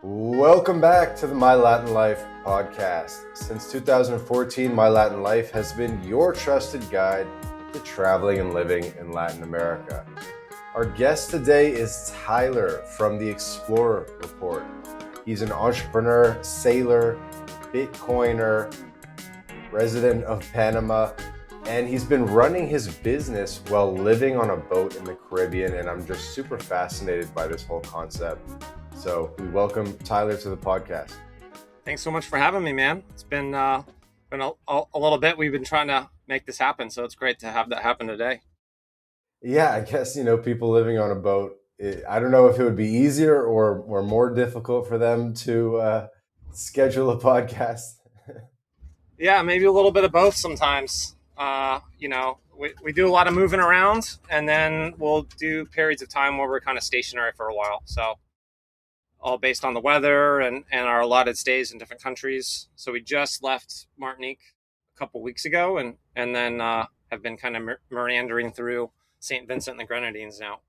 Welcome back to the My Latin Life podcast. Since 2014, My Latin Life has been your trusted guide to traveling and living in Latin America. Our guest today is Tyler from the Xplorer report. He's an entrepreneur, sailor, Bitcoiner, resident of Panama, and he's been running his business while living on a boat in the Caribbean, and I'm just super fascinated by this whole concept. So we welcome Tyler to the podcast. Thanks so much for having me, man. It's been a little bit. We've been trying to make this happen, so it's great to have that happen today. Yeah, I guess, people living on a boat, I don't know if it would be easier or more difficult for them to schedule a podcast. Yeah, maybe a little bit of both sometimes. We do a lot of moving around, and then we'll do periods of time where we're kind of stationary for a while. So all based on the weather and our allotted stays in different countries. So we just left Martinique a couple weeks ago and then have been kind of meandering through St. Vincent and the Grenadines now.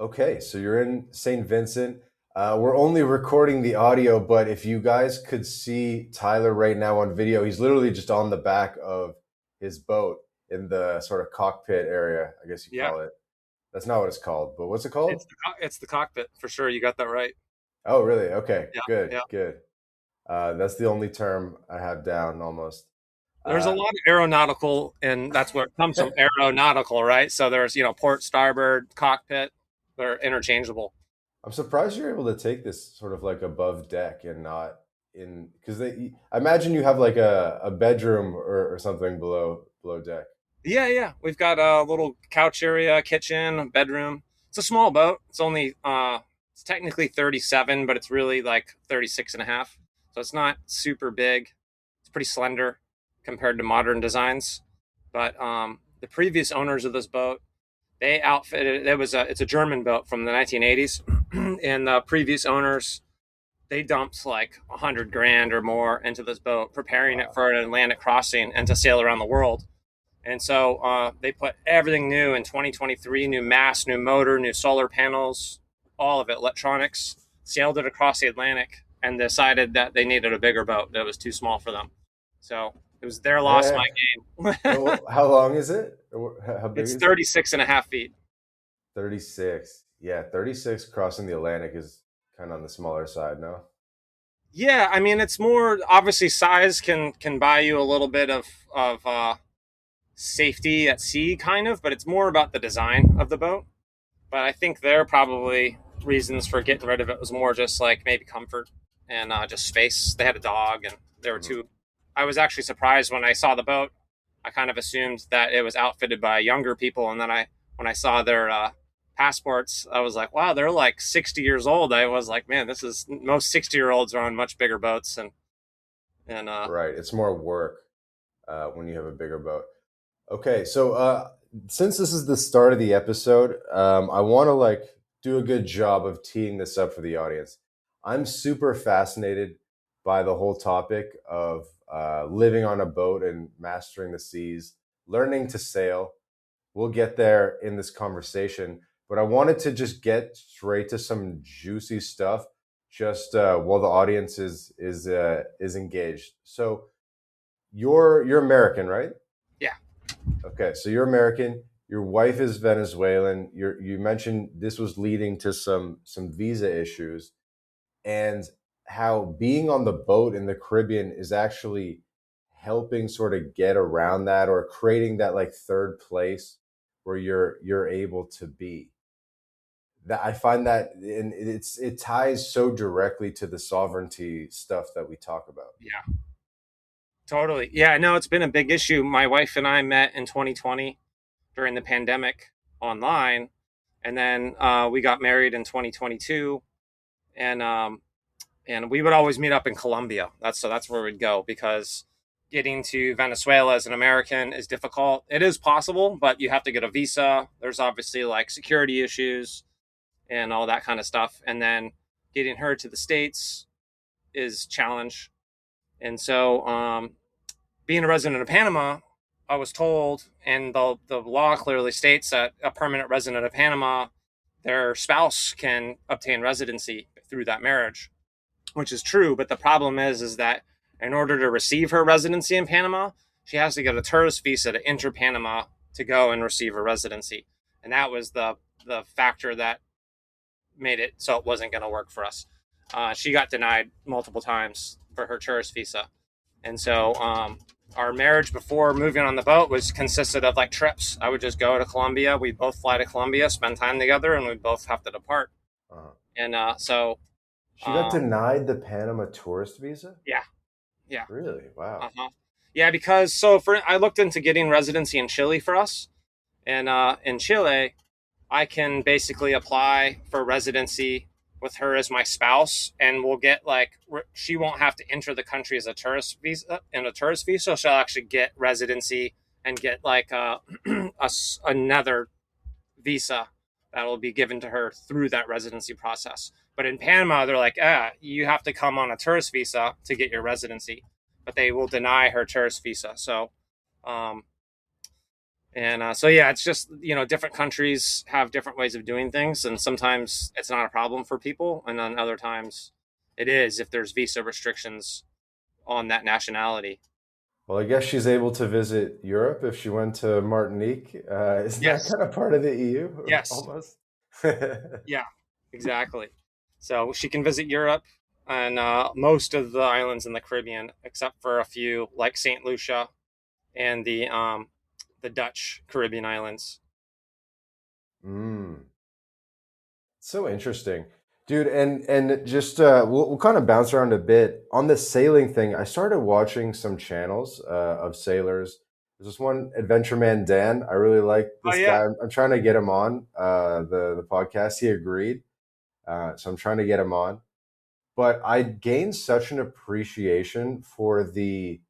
Okay, so you're in St. Vincent. We're only recording the audio, but if you guys could see Tyler right now on video, he's literally just on the back of his boat in the sort of cockpit area, I guess you call it. That's not what it's called, but what's it called? It's the cockpit for sure. You got that right. Oh, really? Okay, yeah, good. That's the only term I have down almost. There's a lot of aeronautical, and that's where it comes from, aeronautical, right? So there's, port, starboard, cockpit. They're interchangeable. I'm surprised you're able to take this sort of like above deck and not in, because I imagine you have like a bedroom or something below deck. Yeah. We've got a little couch area, kitchen, bedroom. It's a small boat. It's only, it's technically 37, but it's really like 36 and a half. So it's not super big. It's pretty slender compared to modern designs. But the previous owners of this boat, they outfitted it. It's a German boat from the 1980s. And the previous owners, they dumped like $100,000 or more into this boat, preparing it for an Atlantic crossing and to sail around the world. And so they put everything new in 2023, new mast, new motor, new solar panels, all of it, electronics, sailed it across the Atlantic and decided that they needed a bigger boat that was too small for them. So it was their loss, my game. How long is it? How big it's is 36 and a half feet. 36. Yeah, 36 crossing the Atlantic is kind of on the smaller side, no? Yeah, I mean, it's more, obviously size can buy you a little bit of safety at sea, kind of, but it's more about the design of the boat. But I think their probably reasons for getting rid of it was more just like maybe comfort and just space. They had a dog, and there were two. I was actually surprised when I saw the boat. I kind of assumed that it was outfitted by younger people, and then when I saw their passports, I was like, wow, they're like 60 years old. I was like, man, most 60-year-olds are on much bigger boats, and right, it's more work when you have a bigger boat. Okay, so since this is the start of the episode, I want to do a good job of teeing this up for the audience. I'm super fascinated by the whole topic of living on a boat and mastering the seas, learning to sail. We'll get there in this conversation, but I wanted to just get straight to some juicy stuff, just while the audience is engaged. So you're American, right? Yeah. Okay, so you're American. Your wife is Venezuelan. You mentioned this was leading to some visa issues, and how being on the boat in the Caribbean is actually helping sort of get around that, or creating that like third place where you're able to be. That I find that, and it ties so directly to the sovereignty stuff that we talk about. Yeah. Totally. Yeah, no, it's been a big issue. My wife and I met in 2020 during the pandemic online, and then we got married in 2022, and we would always meet up in Colombia. That's where we'd go, because getting to Venezuela as an American is difficult. It is possible, but you have to get a visa. There's obviously like security issues and all that kind of stuff. And then getting her to the States is a challenge. And so being a resident of Panama, I was told, and the law clearly states that a permanent resident of Panama, their spouse can obtain residency through that marriage, which is true. But the problem is that in order to receive her residency in Panama, she has to get a tourist visa to enter Panama to go and receive her residency. And that was the factor that made it so it wasn't going to work for us. She got denied multiple times for her tourist visa. And so our marriage before moving on the boat was consisted of like trips. I would just go to Colombia. We'd both fly to Colombia, spend time together, and we'd both have to depart. Uh-huh. And so she got denied the Panama tourist visa? Yeah. Yeah. Really? Wow. Uh-huh. Yeah, because I looked into getting residency in Chile for us. And in Chile, I can basically apply for residency with her as my spouse, and we'll get she won't have to enter the country as a tourist visa so she'll actually get residency and get another visa that will be given to her through that residency process. But in Panama, they're like, you have to come on a tourist visa to get your residency, but they will deny her tourist visa. So it's just, different countries have different ways of doing things. And sometimes it's not a problem for people. And then other times it is if there's visa restrictions on that nationality. Well, I guess she's able to visit Europe if she went to Martinique. Isn't Yes. that kind of part of the EU? Yes. Almost. Yeah, exactly. So she can visit Europe and most of the islands in the Caribbean, except for a few like St. Lucia and the Dutch Caribbean islands. So interesting, dude. And just we'll kind of bounce around a bit on the sailing thing. I started watching some channels of sailors. There's this one, Adventure Man Dan. I really like this guy. I'm trying to get him on the podcast. He agreed, so I'm trying to get him on. But I gained such an appreciation for the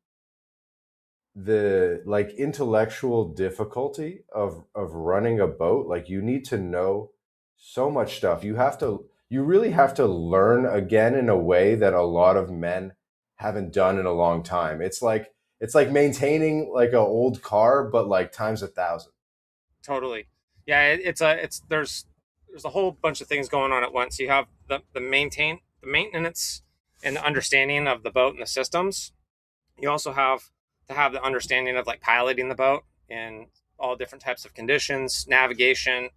like intellectual difficulty of running a boat. Like, you need to know so much stuff. You really have to learn again in a way that a lot of men haven't done in a long time. It's like maintaining like an old car, but like times 1,000. Totally. Yeah. There's a whole bunch of things going on at once. You have the maintenance and the understanding of the boat and the systems. You also have to have the understanding of like piloting the boat in all different types of conditions, navigation.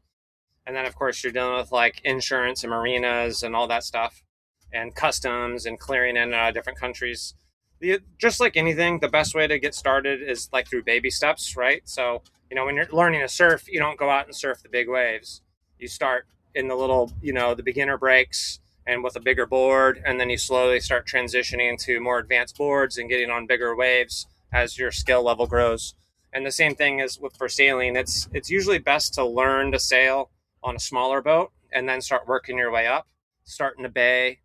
And then of course you're dealing with like insurance and marinas and all that stuff, and customs and clearing in different countries. Just like anything, the best way to get started is like through baby steps, right? So, when you're learning to surf, you don't go out and surf the big waves. You start in the little, the beginner breaks and with a bigger board, and then you slowly start transitioning to more advanced boards and getting on bigger waves as your skill level grows. And the same thing is for sailing. It's usually best to learn to sail on a smaller boat and then start working your way up. Start in the bay,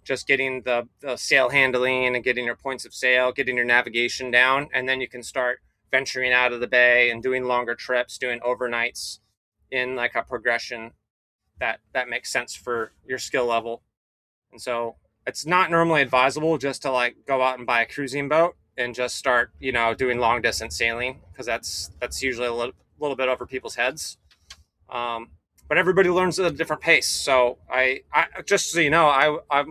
just getting the sail handling and getting your points of sail, getting your navigation down, and then you can start venturing out of the bay and doing longer trips, doing overnights in like a progression that makes sense for your skill level. And so it's not normally advisable just to like go out and buy a cruising boat and just start, doing long distance sailing, because that's usually a little bit over people's heads. But everybody learns at a different pace. So I just so you know, I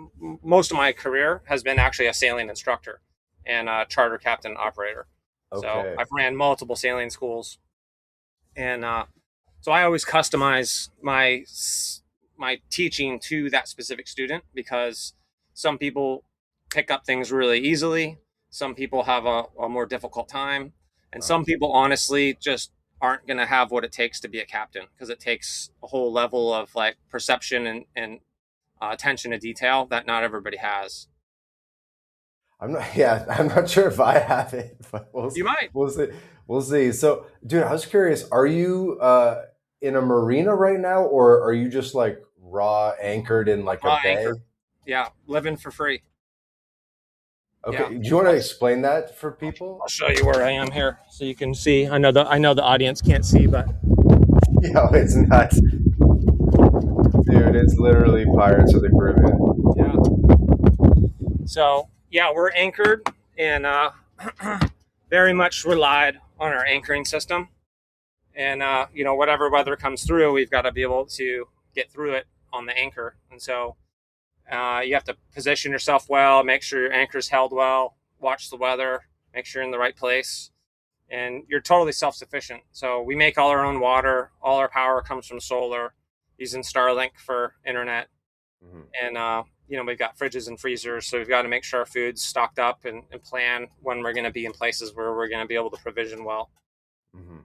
most of my career has been actually a sailing instructor and a charter captain operator. Okay. So I've ran multiple sailing schools, and so I always customize my teaching to that specific student, because some people pick up things really easily. Some people have a more difficult time. And some people honestly just aren't going to have what it takes to be a captain, because it takes a whole level of like perception and attention to detail that not everybody has. I'm not sure if I have it, but you might. We'll see. So, dude, I was curious, are you in a marina right now, or are you just like raw anchored in like a bay? Anchor. Yeah, living for free. Okay, yeah. Do you want to explain that for people? I'll show you where I am here, so you can see. I know the audience can't see, but it's nuts, dude. It's literally Pirates of the Caribbean. Yeah. So yeah, we're anchored and very much relied on our anchoring system. And whatever weather comes through, we've got to be able to get through it on the anchor. And so You have to position yourself well, make sure your anchor's held well, watch the weather, make sure you're in the right place, and you're totally self-sufficient. So we make all our own water. All our power comes from solar, using Starlink for internet. Hmm. And we've got fridges and freezers, so we've got to make sure our food's stocked up and plan when we're going to be in places where we're going to be able to provision well. Hmm.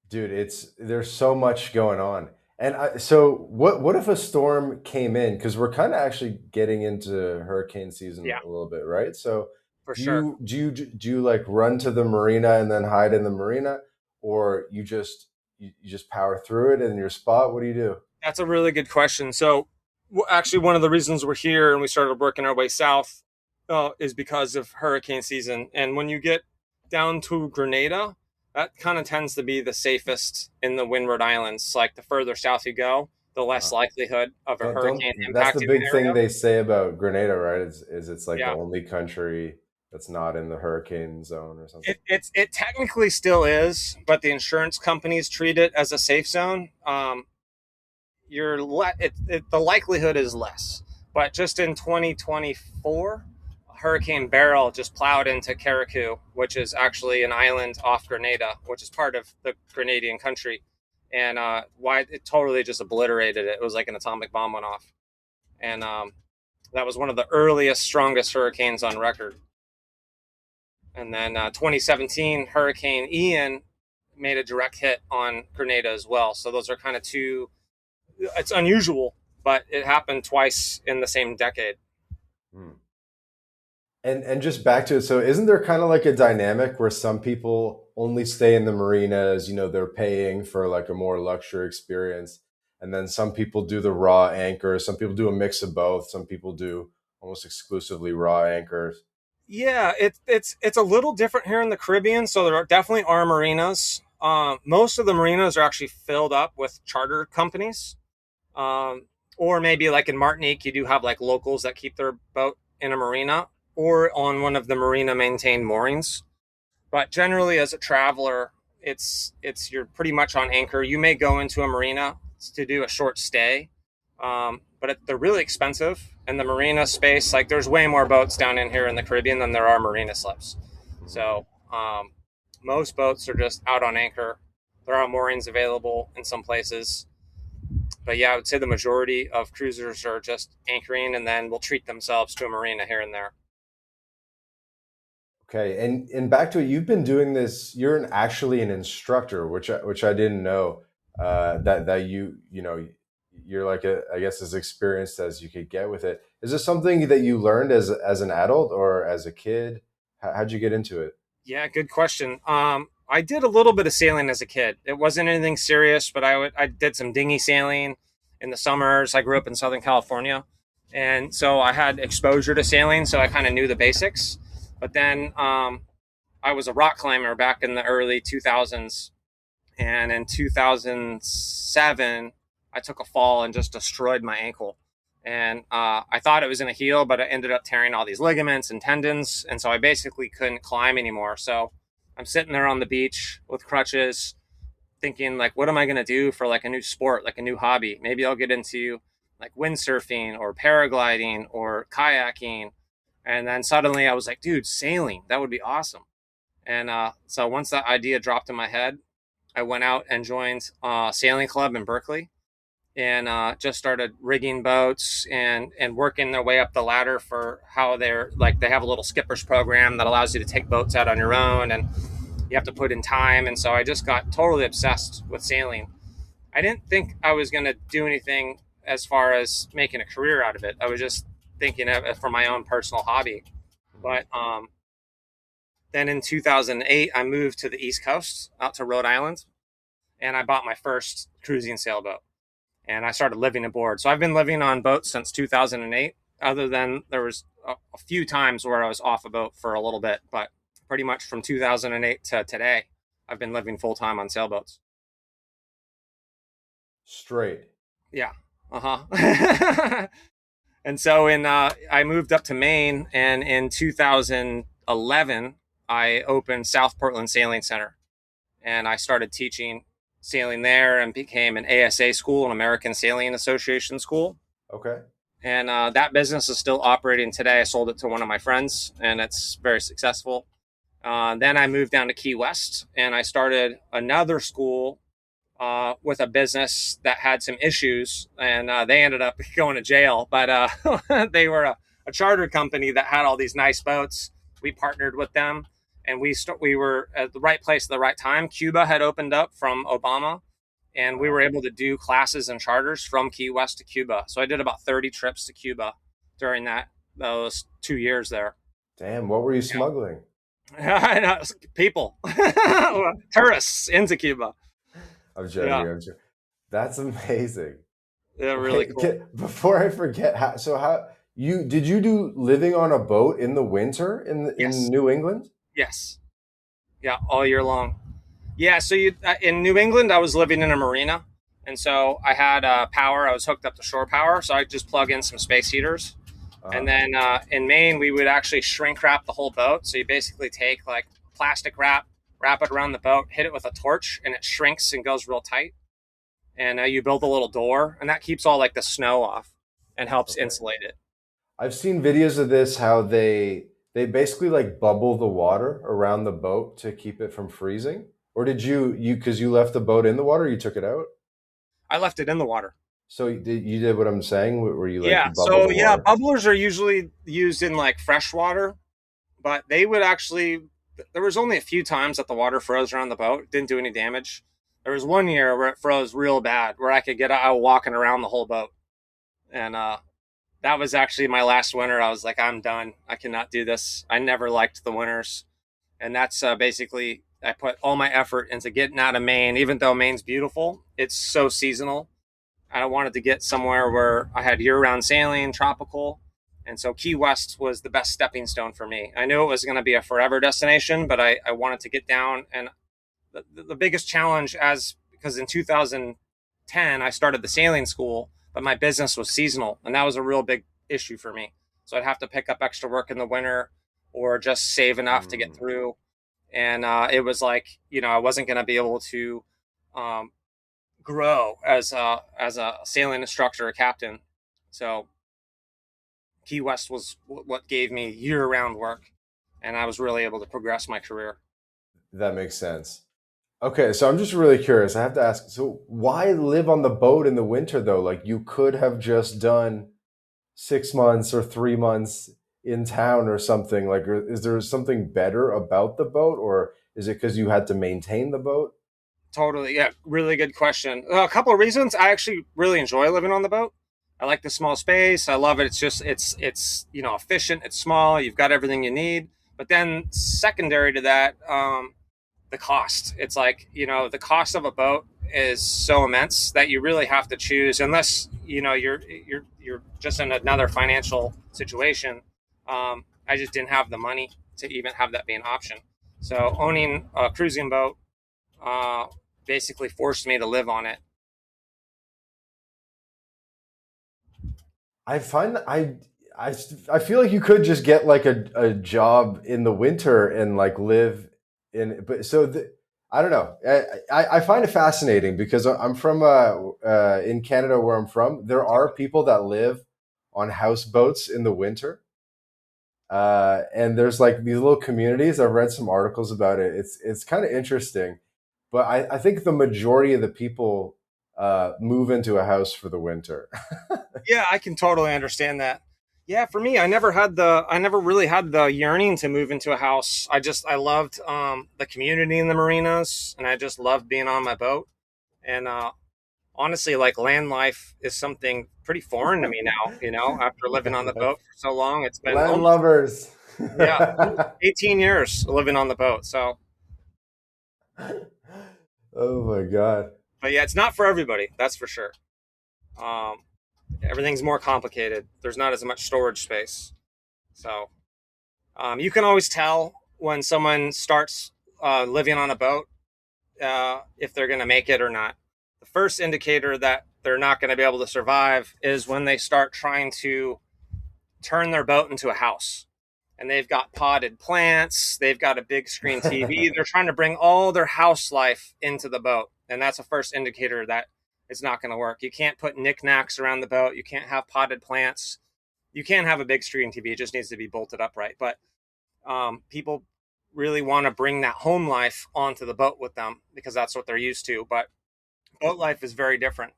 Dude, there's so much going on. And so what if a storm came in? Because we're kind of actually getting into hurricane season Yeah, a little bit, right? So for do sure. you like run to the marina and then hide in the marina, or you just power through it in your spot? What do you do? That's a really good question. So, actually, one of the reasons we're here and we started working our way south is because of hurricane season. And when you get down to Grenada, that kind of tends to be the safest in the Windward Islands. Like the further south you go, the less Uh, likelihood of a hurricane don't that's the impacting the big thing area. they say about Grenada, right? Is it's like the Yeah, only country that's not in the hurricane zone or something. it technically still is, but the insurance companies treat it as a safe zone. The likelihood is less. But just in 2024, Hurricane Beryl just plowed into Carriacou, which is actually an island off Grenada, which is part of the Grenadian country. And why it totally just obliterated it. It was like an atomic bomb went off. And that was one of the earliest, strongest hurricanes on record. And then 2017, Hurricane Ian made a direct hit on Grenada as well. So those are kind of two. It's unusual, but it happened twice in the same decade. Hmm. And just back to it, so isn't there kind of like a dynamic where some people only stay in the marinas, they're paying for like a more luxury experience, and then some people do the raw anchor, some people do a mix of both, some people do almost exclusively raw anchors. Yeah, it's a little different here in the Caribbean. So there definitely are marinas. Most of the marinas are actually filled up with charter companies, um, or maybe like in Martinique, you do have like locals that keep their boat in a marina or on one of the marina maintained moorings. But generally, as a traveler, it's you're pretty much on anchor. You may go into a marina to do a short stay, but they're really expensive. And the marina space, like there's way more boats down in here in the Caribbean than there are marina slips. Mhm. So most boats are just out on anchor. There are moorings available in some places, but yeah, I would say the majority of cruisers are just anchoring and then will treat themselves to a marina here and there. Okay, and back to it, you've been doing this. You're actually an instructor, which I didn't know. That you're like I guess as experienced as you could get with it. Is this something that you learned as an adult or as a kid? How'd you get into it? Yeah, good question. I did a little bit of sailing as a kid. It wasn't anything serious, but I did some dinghy sailing in the summers. I grew up in Southern California, and so I had exposure to sailing, so I kind of knew the basics. But then I was a rock climber back in the early 2000s, and in 2007, I took a fall and just destroyed my ankle. And I thought it was going to heal, but I ended up tearing all these ligaments and tendons. And so I basically couldn't climb anymore. So I'm sitting there on the beach with crutches, thinking, like, what am I going to do for like a new sport, like a new hobby? Maybe I'll get into like windsurfing or paragliding or kayaking. And then suddenly I was like, dude, sailing, that would be awesome. And so once that idea dropped in my head, I went out and joined a sailing club in Berkeley and just started rigging boats and working their way up the ladder for how they're like they have a little skippers program that allows you to take boats out on your own and you have to put in time. And so I just got totally obsessed with sailing. I didn't think I was going to do anything as far as making a career out of it. I was just thinking of it for my own personal hobby. Mhm. But then in 2008, I moved to the East Coast out to Rhode Island and I bought my first cruising sailboat and I started living aboard. So I've been living on boats since 2008, other than there was a few times where I was off a boat for a little bit, but pretty much from 2008 to today, I've been living full time on sailboats. Straight. Yeah. Uh-huh. And so I moved up to Maine and in 2011, I opened South Portland Sailing Center and I started teaching sailing there and became an ASA school, an American Sailing Association school. Okay. And that business is still operating today. I sold it to one of my friends, and it's very successful. Then I moved down to Key West, and I started another school with a business that had some issues, and they ended up going to jail. But they were a charter company that had all these nice boats. We partnered with them, and we were at the right place at the right time. Cuba had opened up from Obama, and we were able to do classes and charters from Key West to Cuba. So I did about 30 trips to Cuba during those 2 years there. Damn, what were you smuggling? People, tourists into Cuba. I'm joking. Yeah. I'm joking. That's amazing. Yeah, really cool. Before I forget, how you did you do living on a boat in the winter in Yes. New England? Yes. Yeah, all year long. Yeah, so in New England, I was living in a marina, and so I had power. I was hooked up to shore power, so I just plug in some space heaters. And then in Maine, we would actually shrink wrap the whole boat. So you basically take like plastic wrap it around the boat, hit it with a torch, and it shrinks and goes real tight. And you build a little door, and that keeps all like the snow off and helps insulate it. I've seen videos of this, how they basically like bubble the water around the boat to keep it from freezing. Or did you because you left the boat in the water, you took it out? I left it in the water. So you did what I'm saying, where you like Yeah. you bubble So the yeah, water? bubblers are usually used in like fresh water, but they would actually. There was only a few times that the water froze around the boat. It didn't do any damage. There was one year where it froze real bad, where I could get out walking around the whole boat, and that was actually my last winter. I was like, I'm done. I cannot do this. I never liked the winters, and that's basically I put all my effort into getting out of Maine. Even though Maine's beautiful, it's so seasonal. I wanted to get somewhere where I had year-round sailing, tropical, and so Key West was the best stepping stone for me. I knew it was going to be a forever destination, but I wanted to get down. And the biggest challenge, as because in 2010 I started the sailing school, but my business was seasonal, and that was a real big issue for me. So I'd have to pick up extra work in the winter, or just save enough to get through. And it was like, I wasn't going to be able to um, grow as a sailing instructor or captain. So Key West was what gave me year-round work, and I was really able to progress my career. That makes sense. Okay, so I'm just really curious. I have to ask, so why live on the boat in the winter though? Like you could have just done 6 months or 3 months in town or something. Like, is there something better about the boat, or is it because you had to maintain the boat? Totally, yeah, really good question. A couple of reasons. I actually really enjoy living on the boat. I like the small space. I love it. It's just it's efficient. It's small. You've got everything you need. But then secondary to that, the cost. It's like, the cost of a boat is so immense that you really have to choose, unless you're just in another financial situation. I just didn't have the money to even have that be an option. So owning a cruising boat uh, basically forced me to live on it. I find that I I feel like you could just get like a job in the winter and like live in, but I don't know. I find it fascinating because I'm from in Canada where I'm from. There are people that live on houseboats in the winter, and there's like these little communities. I've read some articles about it. It's kind of interesting, but I think the majority of the people move into a house for the winter. Yeah, I can totally understand that. Yeah, for me, I never really had the yearning to move into a house. I loved the community in the marinas, and I just loved being on my boat. And honestly, like land life is something pretty foreign to me now. After living on the boat for so long, it's been Land almost, lovers. yeah, 18 years living on the boat. So, Oh my god. but yeah, it's not for everybody. That's for sure. Um, Everything's more complicated. There's not as much storage space. So you can always tell when someone starts living on a boat if they're going to make it or not. The first indicator that they're not going to be able to survive is when they start trying to turn their boat into a house. And they've got potted plants, they've got a big screen TV. They're trying to bring all their house life into the boat. And that's a first indicator that it's not going to work. You can't put knickknacks around the boat. You can't have potted plants. You can have a big screen TV. It just needs to be bolted upright. But people really want to bring that home life onto the boat with them because that's what they're used to. But boat life is very different.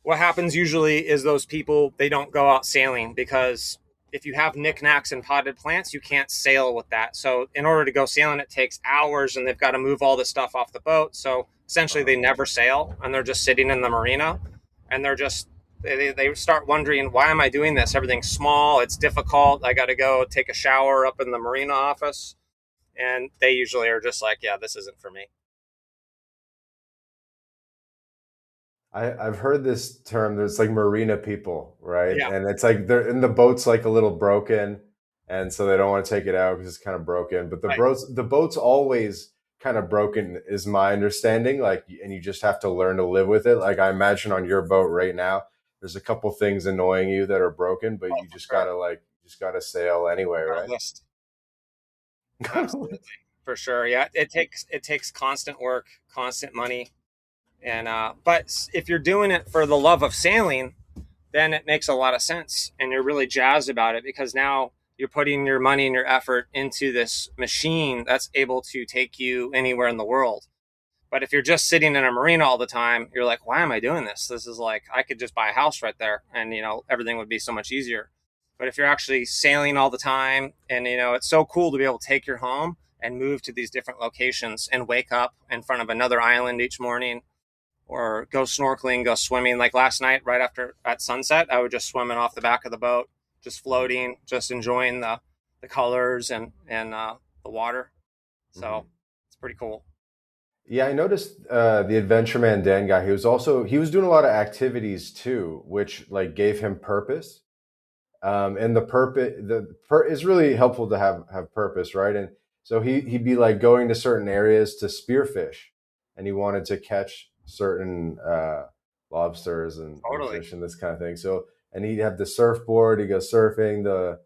What happens usually is those people, they don't go out sailing because if you have knickknacks and potted plants, you can't sail with that. So in order to go sailing, it takes hours and they've got to move all this stuff off the boat. So essentially they never sail and they're just sitting in the marina and they start wondering, why am I doing this? Everything's small. It's difficult. I got to go take a shower up in the marina office. And they usually are just like, yeah, this isn't for me. I've heard this term. There's like marina people, right? Yeah, And it's like they're in the boat's like a little broken, and so they don't want to take it out because it's kind of broken. But right. the boat's always kind of broken, is my understanding. Like, and you just have to learn to live with it. Like I imagine on your boat right now, there's a couple things annoying you that are broken, but Oh, you for just sure. gotta sail anyway, Got a right? list. Absolutely. For sure. Yeah. It takes constant work, constant money. And but if you're doing it for the love of sailing, then it makes a lot of sense and you're really jazzed about it because now you're putting your money and your effort into this machine that's able to take you anywhere in the world. But if you're just sitting in a marina all the time, you're like, why am I doing this? This is like, I could just buy a house right there and, everything would be so much easier. But if you're actually sailing all the time and, it's so cool to be able to take your home and move to these different locations and wake up in front of another island each morning or go snorkeling, go swimming. Like last night, right after at sunset, I was just swimming off the back of the boat, just floating, just enjoying the colors and the water. Mhm. So it's pretty cool. Yeah, I noticed the Adventure Man Dan guy. He was doing a lot of activities too, which like gave him purpose. And is really helpful to have purpose, right? And so he'd be like going to certain areas to spearfish, and he wanted to catch certain lobsters and Totally. fish and this kind of thing. So and he'd have the surfboard. He goes surfing the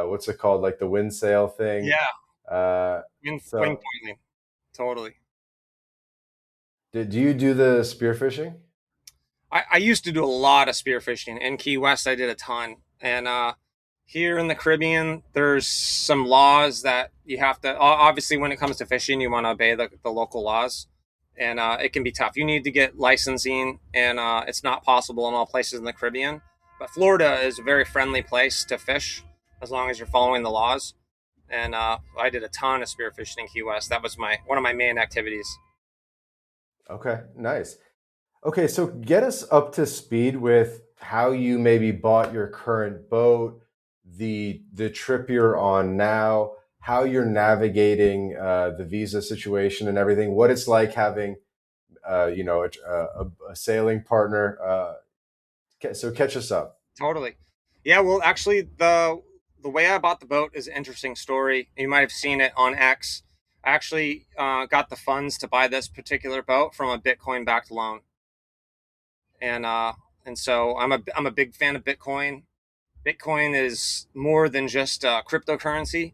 what's it called, like the wind sail thing. Yeah. Uh, Wing so pointing. Totally. do you do the spearfishing? I used to do a lot of spearfishing in Key West. I did a ton. And here in the Caribbean, there's some laws that you have to, obviously, when it comes to fishing, you want to obey the local laws. And it can be tough. You need to get licensing, and it's not possible in all places in the Caribbean. But Florida is a very friendly place to fish as long as you're following the laws. And I did a ton of spearfishing in Key West. That was one of my main activities. Okay, nice. Okay, so get us up to speed with how you maybe bought your current boat, the trip you're on now, how you're navigating the visa situation and everything, what it's like having a sailing partner. So catch us up. Totally. Yeah, well, actually, the way I bought the boat is an interesting story. You might have seen it on X. I actually got the funds to buy this particular boat from a Bitcoin backed loan, and so I'm a big fan of Bitcoin. Bitcoin is more than just cryptocurrency.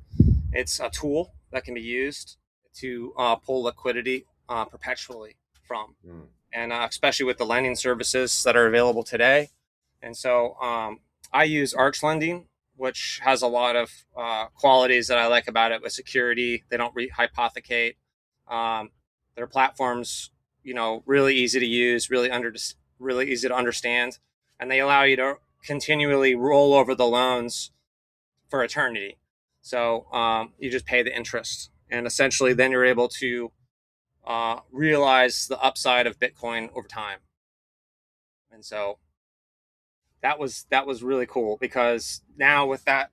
It's a tool that can be used to pull liquidity perpetually from, Mm. and especially with the lending services that are available today. And so I use Arch Lending, which has a lot of qualities that I like about it with security. They don't hypothecate. Um, their platforms, really easy to use, really easy to understand, and they allow you to continually roll over the loans for eternity. So you just pay the interest, and essentially, then you're able to realize the upside of Bitcoin over time. And so that was really cool because now with that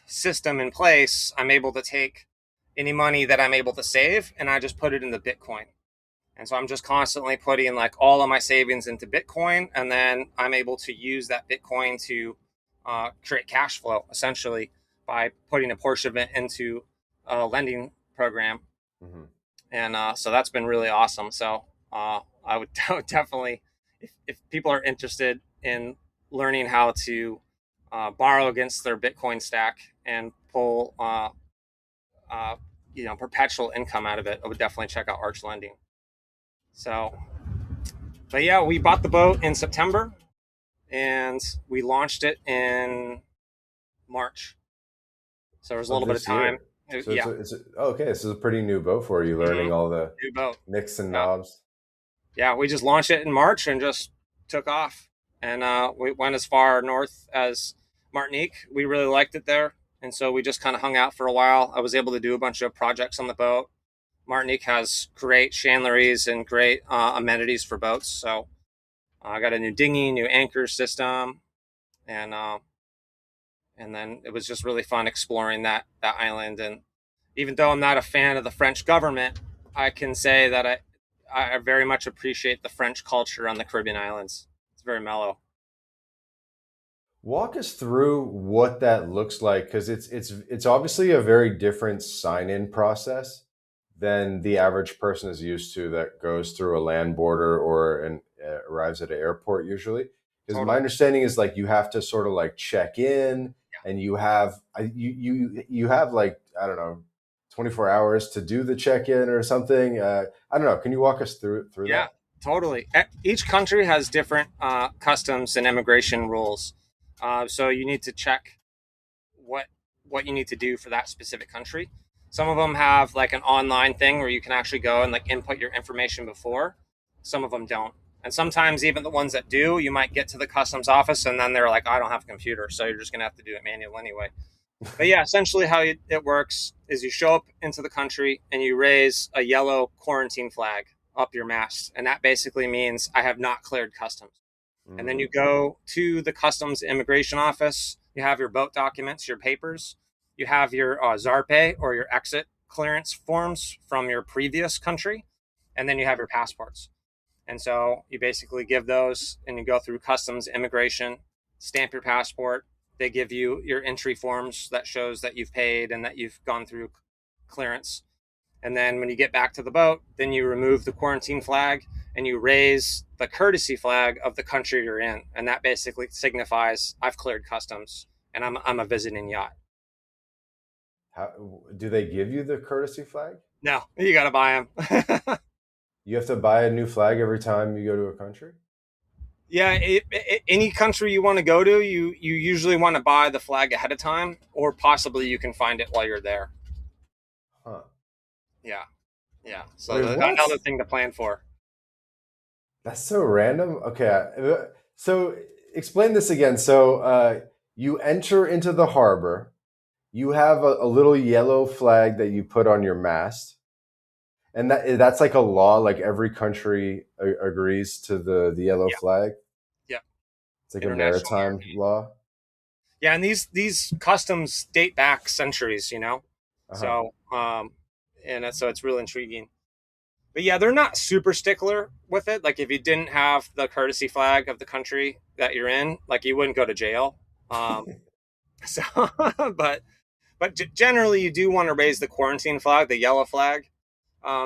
system in place, I'm able to take any money that I'm able to save and I just put it into Bitcoin. And so I'm just constantly putting like all of my savings into Bitcoin, and then I'm able to use that Bitcoin to create cash flow essentially by putting a portion of it into a lending program. Hmm. And so that's been really awesome. So I would definitely, if people are interested in learning how to borrow against their Bitcoin stack and pull, uh, perpetual income out of it, I would definitely check out Arch Lending. So But yeah, we bought the boat in September and we launched it in March. So there was a Of little bit of this time. year. So Yeah, okay. So it's a pretty new boat for you, hmm learning all the new boat. nicks and Yeah, knobs. yeah. We just launched it in March and just took off, and we went as far north as Martinique. We really liked it there, and so we just kind of hung out for a while. I was able to do a bunch of projects on the boat. Martinique has great chandleries and great amenities for boats. So I got a new dinghy, new anchor system, and then it was just really fun exploring that island. And even though I'm not a fan of the French government, I can say that I very much appreciate the French culture on the Caribbean islands. It's very mellow. Walk us through what that looks like, because it's obviously a very different sign-in process than the average person is used to that goes through a land border or arrives at an airport usually. Because my Totally. understanding is like you have to sort of like check in, and you have like, I don't know, 24 hours to do the check-in or something. I don't know. Can you walk us through Yeah, that? totally. Each country has different customs and immigration rules. So you need to check what what you need to do for that specific country. Some of them have like an online thing where you can actually go and like input your information before. Some of them don't. And sometimes even the ones that do, you might get to the customs office and then they're like, I don't have a computer, so you're just gonna have to do it manual anyway. But yeah, essentially how it works is you show up into the country and you raise a yellow quarantine flag up your mast, and that basically means I have not cleared customs. And then you Mm, go to the customs immigration office. You have your boat documents, your papers. You have your ZARPE or your exit clearance forms from your previous country, and then you have your passports. And so you basically give those, and you go through customs immigration, stamp your passport. They give you your entry forms that shows that you've paid and that you've gone through clearance. And then when you get back to the boat, then you remove the quarantine flag and you raise the courtesy flag of the country you're in. And that basically signifies I've cleared customs and I'm a visiting yacht. how do they give you the courtesy flag? No, you got to buy them. You have to buy a new flag every time you go to a country? Yeah, any country you want to go to, you usually want to buy the flag ahead of time, or possibly you can find it while you're there. Huh. Yeah, yeah. So Wait, what? another thing to plan for. That's so random. Okay. So explain this again. So you enter into the harbor, you have a little yellow flag that you put on your mast. And that's like a law, like every country agrees to the yellow Yeah, flag. yeah. It's like a International maritime Maritime. law. Yeah, and these customs date back centuries, you know. Uh-huh. So so it's real intriguing. But yeah, they're not super stickler with it. Like if you didn't have the courtesy flag of the country that you're in, like you wouldn't go to jail. Um, so, but generally, you do want to raise the quarantine flag, the yellow flag.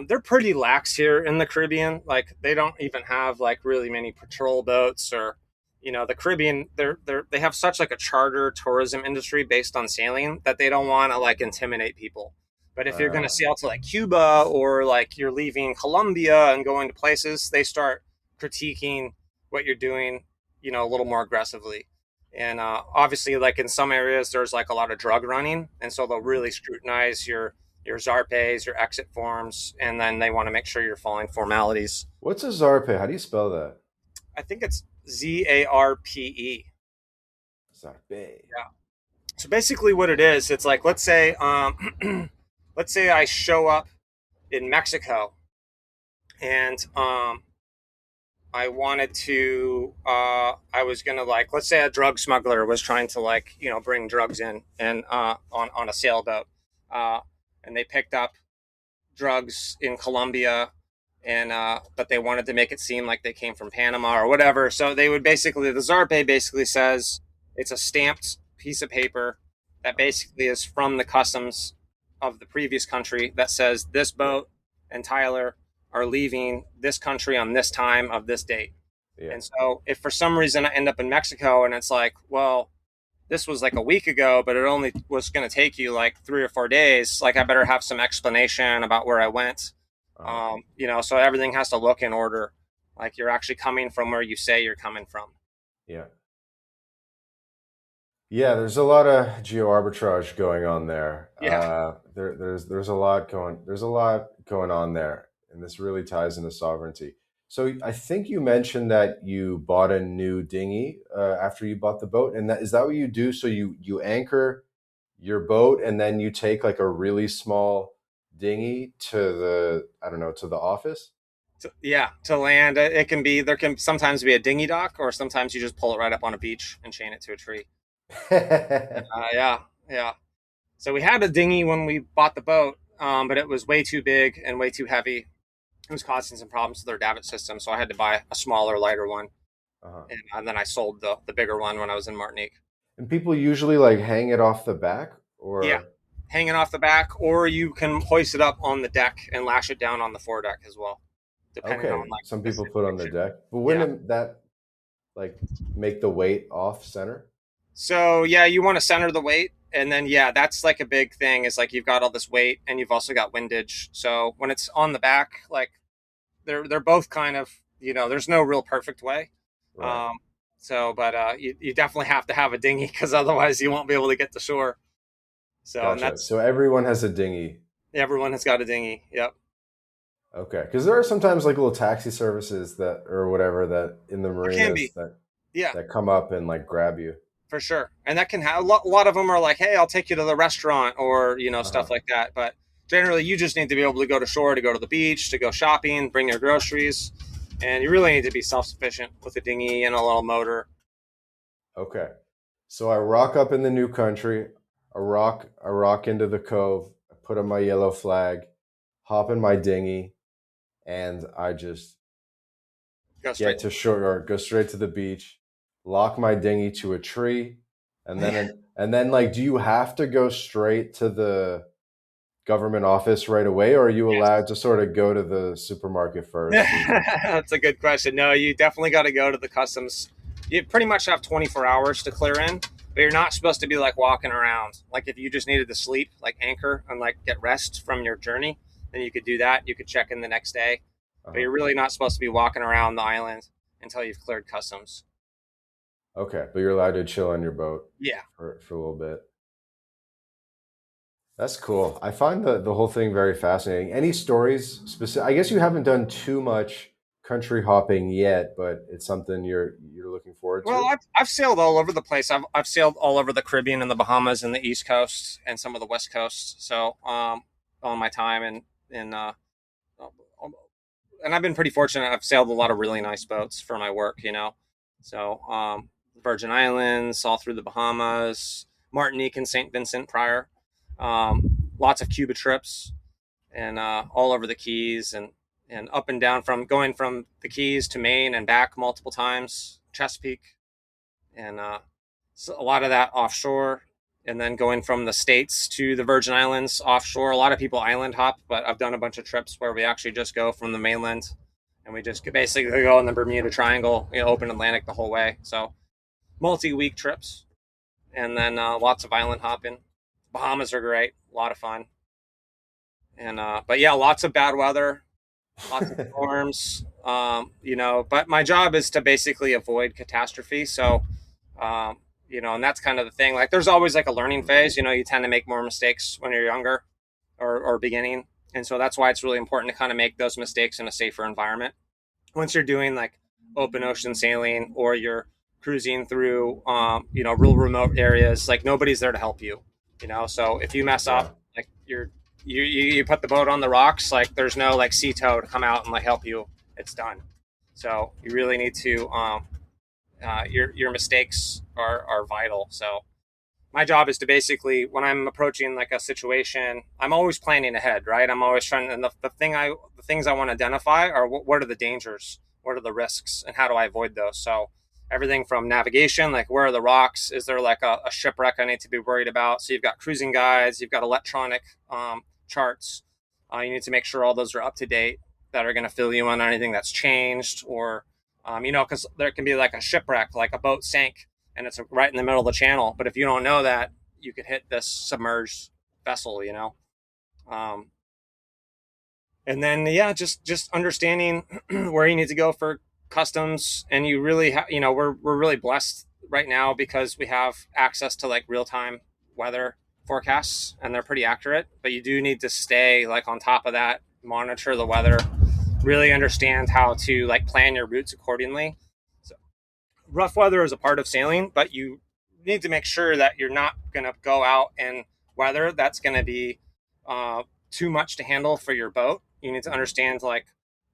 They're pretty lax here in the Caribbean. Like they don't even have like really many patrol boats or, the Caribbean. They have such like a charter tourism industry based on sailing that they don't want to like intimidate people. But if you're going to Uh, sail to like Cuba or like you're leaving Colombia and going to places, they start critiquing what you're doing, a little more aggressively. And obviously, like in some areas, there's like a lot of drug running, and so they'll really scrutinize your ZARPes, your exit forms, and then they want to make sure you're following formalities. what's a Zarpe? How do you spell that? I think it's ZARPE. Zarpe. Yeah. So basically, what it is, it's like let's say I show up in Mexico, and I wanted to. I was gonna like, let's say a drug smuggler was trying to like, bring drugs in and on a sailboat, uh, and they picked up drugs in Colombia, and but they wanted to make it seem like they came from Panama or whatever. So they would basically, the Zarpe basically says it's a stamped piece of paper that basically is from the customs of the previous country that says this boat and Tyler are leaving this country on this time of this date. Yeah. And so if for some reason I end up in Mexico and it's like, well, this was like a week ago, but it only was going to take you like 3 or 4 days. Like, I better have some explanation about where I went. Uh-huh. So everything has to look in order. like you're actually coming from where you say you're coming from. Yeah. Yeah, there's a lot of geo arbitrage going on there. Yeah. There's a lot going on there, and this really ties into sovereignty. So I think you mentioned that you bought a new dinghy after you bought the boat, and that is that what you do? So you anchor your boat, and then you take like a really small dinghy to the I don't know to the office. Yeah, to land, it can be, there can sometimes be a dinghy dock, or sometimes you just pull it right up on a beach and chain it to a tree. Yeah, yeah. So we had a dinghy when we bought the boat, but it was way too big and way too heavy. It was causing some problems with their davit system, so I had to buy a smaller, lighter one, Uh-huh. and then I sold the bigger one when I was in Martinique. And people usually like hang it off the back, Yeah, or hanging off the back, or you can hoist it up on the deck and lash it down on the foredeck as well, depending on okay, like some the people put on the situation. deck, but Yeah. wouldn't that like make the weight off center? So yeah, you want to center the weight, and then yeah, that's like a big thing. Is like you've got all this weight, and you've also got windage. So when it's on the back, like they're both kind of, there's no real perfect way. Right. Um, but you definitely have to have a dinghy, because otherwise you won't be able to get to shore. So, and Gotcha. that's, So everyone has a dinghy. everyone has got a dinghy. Yep. Okay, because there are sometimes like little taxi services that or whatever that in the There can marinas be. Yeah, that come up and like grab you. for sure. And that can have a lot of them are like, hey, I'll take you to the restaurant, or Uh-huh. stuff like that. But generally, you just need to be able to go to shore, to go to the beach, to go shopping, bring your groceries, and you really need to be self sufficient with a dinghy and a little motor. Okay. So I rock up in the new country. I rock into the cove. I put on my yellow flag, hop in my dinghy, and I just Go get straight. to shore or go straight to the beach, lock my dinghy to a tree, and then like, do you have to go straight to the government office right away, or are you allowed Yes. to sort of go to the supermarket first? And That's a good question. No, you definitely got to go to the customs. You pretty much have 24 hours to clear in, but you're not supposed to be like walking around. Like if you just needed to sleep, like anchor and like get rest from your journey, then you could do that. You could check in the next day, but uh-huh. you're really not supposed to be walking around the island until you've cleared customs. Okay, but you're allowed to chill on your boat Yeah. for a little bit. That's cool. I find the whole thing very fascinating. Any stories specific? I guess you haven't done too much country hopping yet, but it's something you're looking forward Well, to. I've sailed all over the place. I've sailed all over the Caribbean and the Bahamas and the East Coast and some of the West Coast. So, all my time in and I've been pretty fortunate. I've sailed a lot of really nice boats for my work. So, Virgin Islands, all through the Bahamas, Martinique and St. Vincent prior. Lots of Cuba trips, and all over the Keys, and up and down, from going from the Keys to Maine and back multiple times, Chesapeake, and so a lot of that offshore, and then going from the States to the Virgin Islands offshore. A lot of people island hop, but I've done a bunch of trips where we actually just go from the mainland, and we just basically go in the Bermuda Triangle, open Atlantic the whole way. So multi-week trips, and then lots of island hopping. Bahamas are great, a lot of fun, and but yeah, lots of bad weather, lots of storms. But my job is to basically avoid catastrophe. So, and that's kind of the thing. Like, there's always like a learning phase. You tend to make more mistakes when you're younger, or beginning, and so that's why it's really important to kind of make those mistakes in a safer environment. Once you're doing like open ocean sailing, or you're cruising through, real remote areas, like nobody's there to help you. So if you mess Yeah. up, like you put the boat on the rocks, like there's no like sea tow to come out and like help you. It's done. So you really need to, your mistakes are vital. So my job is to basically, when I'm approaching like a situation, I'm always planning ahead, right? I'm always trying, and the things I want to identify are what are the dangers, what are the risks, and how do I avoid those. So everything from navigation, like where are the rocks, is there like a shipwreck I need to be worried about? So you've got cruising guides, you've got electronic charts. You need to make sure all those are up to date, that are going to fill you on anything that's changed, or because there can be like a shipwreck, like a boat sank and it's right in the middle of the channel. But if you don't know that, you could hit this submerged vessel. Um, And then yeah, just understanding where you need to go for customs. And you really we're really blessed right now because we have access to like real-time weather forecasts, and they're pretty accurate, but you do need to stay like on top of that, monitor the weather, really understand how to like plan your routes accordingly. So rough weather is a part of sailing, but you need to make sure that you're not going to go out in weather that's going to be uh, too much to handle for your boat. You need to Mhm. understand like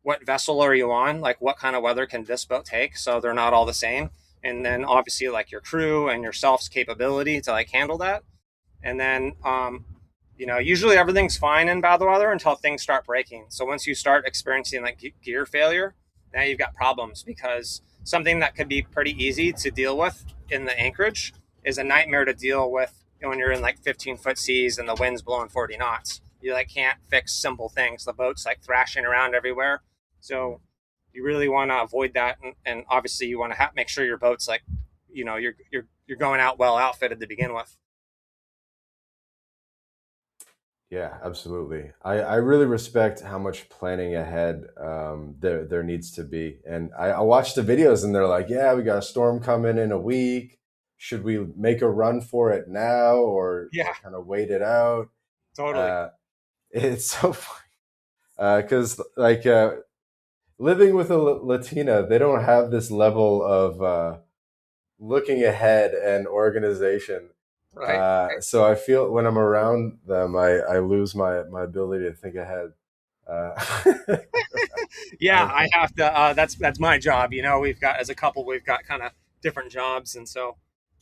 what vessel are you on, like what kind of weather can this boat take, so they're not all the same. And then obviously like your crew and yourself's capability to like handle that. And then usually everything's fine in bad weather until things start breaking. So once you start experiencing like gear failure, now you've got problems, because something that could be pretty easy to deal with in the anchorage is a nightmare to deal with when you're in like 15-foot seas and the wind's blowing 40 knots. You like can't fix simple things. The boat's like thrashing around everywhere. So you really want to avoid that, and obviously you want to make sure your boat's like, you're going out well outfitted to begin with. Yeah, absolutely. I really respect how much planning ahead there needs to be. And I watched the videos and they're like, yeah, we got a storm coming in a week. Should we make a run for it now Yeah, or kind of wait it out? totally. Uh, it's so funny because living with a Latina, they don't have this level of looking ahead and organization. Right. So I feel when I'm around them, I lose my ability to think ahead. Uh, Yeah, I, I have to. That's my job. We've got, as a couple, we've got kind of different jobs, and so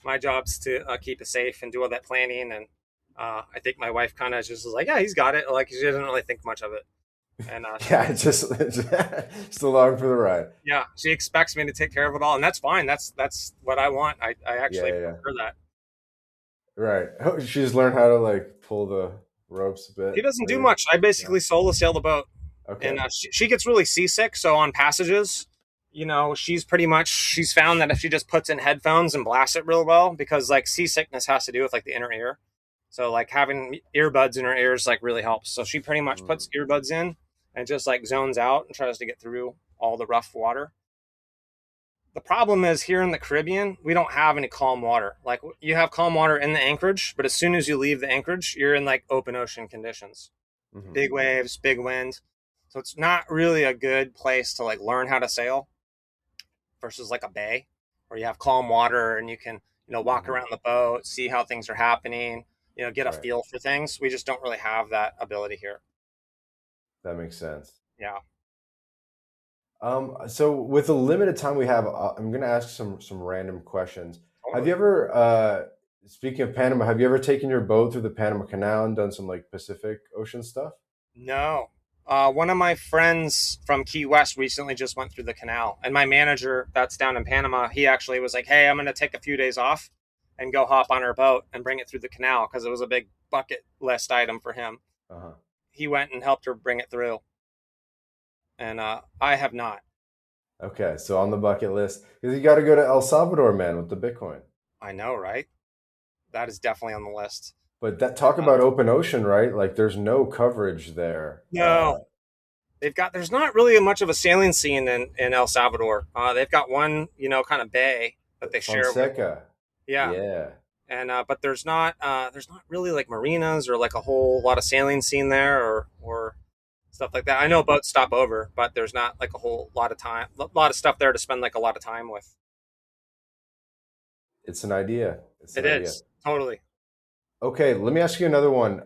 my job's to keep it safe and do all that planning. And I think my wife kind of just was like, "Yeah, he's got it." Like she doesn't really think much of it, and yeah, just along for the ride. yeah, she expects me to take care of it all, and that's fine. That's what I want. I Yeah, actually yeah, yeah. prefer that. Right. Oh, she just learned how to like pull the ropes a bit, She doesn't do maybe. much. I No. basically solo sail the boat, and Okay. she gets really seasick. So on passages, she's found that if she just puts in headphones and blasts it real well, because like seasickness has to do with like the inner ear. So like having earbuds in her ears like really helps. So she pretty much Mm, puts earbuds in and just like zones out and tries to get through all the rough water. The problem is here in the Caribbean, we don't have any calm water. Like you have calm water in the anchorage, but as soon as you leave the anchorage, you're in like open ocean conditions, hmm. big waves, big wind. So it's not really a good place to like learn how to sail versus like a bay where you have calm water and you can, walk Hmm. around the boat, see how things are happening, get a Right. feel for things. We just don't really have that ability here. That makes sense. Yeah. So with the limited time we have, I'm gonna ask some random questions. Have Totally. you ever, speaking of Panama, have you ever taken your boat through the Panama Canal and done some like Pacific Ocean stuff? No. One of my friends from Key West recently just went through the canal, and my manager that's down in Panama, he actually was like, "Hey, I'm going to take a few days off and go hop on our boat and bring it through the canal," because it was a big bucket list item for him. Uh-huh. He went and helped her bring it through, and I have not. Okay, so on the bucket list, because you got to go to El Salvador, man, with the Bitcoin. I know, right? That is definitely on the list. But that talk about open ocean, right? Like there's no coverage there. No, there's not really much of a sailing scene in El Salvador. They've got one, kind of bay that they share with. Fonseca. Yeah, Yeah. and but there's not really like marinas or like a whole lot of sailing scene there, or stuff like that. I know boats stop over, but there's not like a whole lot of time, a lot of stuff there to spend like a lot of time with. It's an idea. It's It an idea. is totally. Okay, let me ask you another one.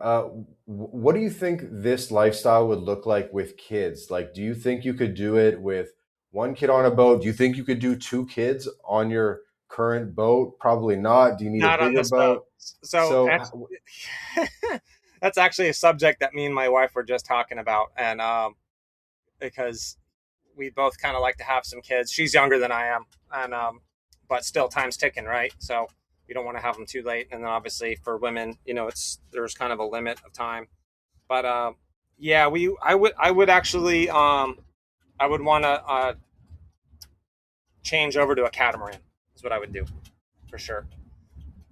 What do you think this lifestyle would look like with kids? Like, do you think you could do it with one kid on a boat? Do you think you could do two kids on your current boat? Probably not. Do you need a Not on bigger this boat. boat? So So, that's that's actually a subject that me and my wife were just talking about, and because we both kind of like to have some kids. She's younger than I am, and but still, time's ticking, right? So we don't want to have them too late. And then obviously for women, there's kind of a limit of time. But yeah, I would actually I would want to change over to a catamaran. Is what I would do for sure.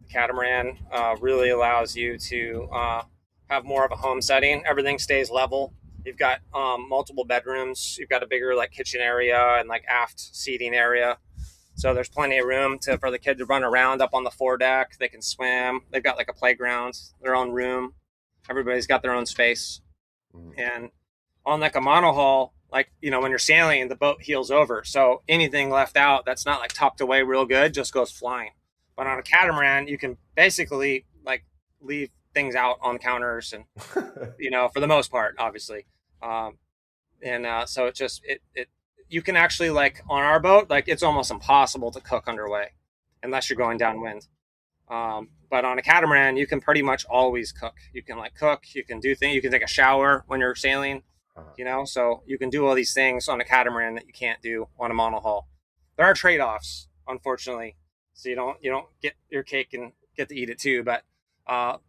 The catamaran really allows you to have more of a home setting. Everything stays level. You've got multiple bedrooms. You've got a bigger like kitchen area and like aft seating area. So there's plenty of room for the kid to run around up on the foredeck. They can swim. They've got like a playground, their own room. Everybody's got their own space. Mm. And on like a monohull, like, when you're sailing, the boat heels over. So anything left out that's not like tucked away real good just goes flying. But on a catamaran, you can basically like leave things out on counters and, for the most part, obviously. So it you can actually, like, on our boat, like, it's almost impossible to cook underway unless you're going downwind. But on a catamaran, you can pretty much always cook. You can like cook, you can do things, you can take a shower when you're sailing, so you can do all these things on a catamaran that you can't do on a monohull. There are trade-offs, unfortunately. So you don't get your cake and get to eat it too, but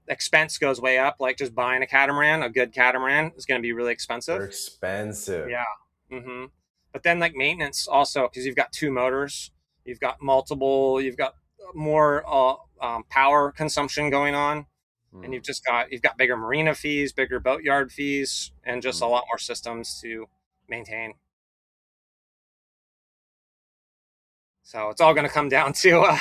expense goes way up. Like just buying a good catamaran is going to be really expensive. They're expensive. Yeah. Mm-hmm. But then like maintenance also, because you've got two motors, you've got more power consumption going on, and you've got bigger marina fees, bigger boatyard fees, and just a lot more systems to maintain. So it's all going to come down to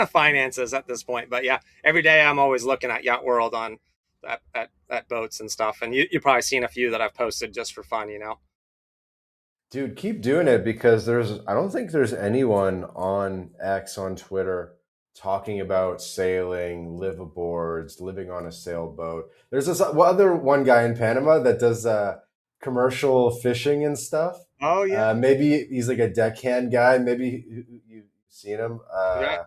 finances at this point. But yeah, every day I'm always looking at Yacht World on at boats and stuff, and you've probably seen a few that I've posted just for fun. Dude, keep doing it, because I don't think there's anyone on X, on Twitter, talking about sailing, liveaboards, living on a sailboat. There's this one guy in Panama that does commercial fishing and stuff. Oh yeah. Maybe he's like a deckhand guy. Maybe you've seen him. Yeah.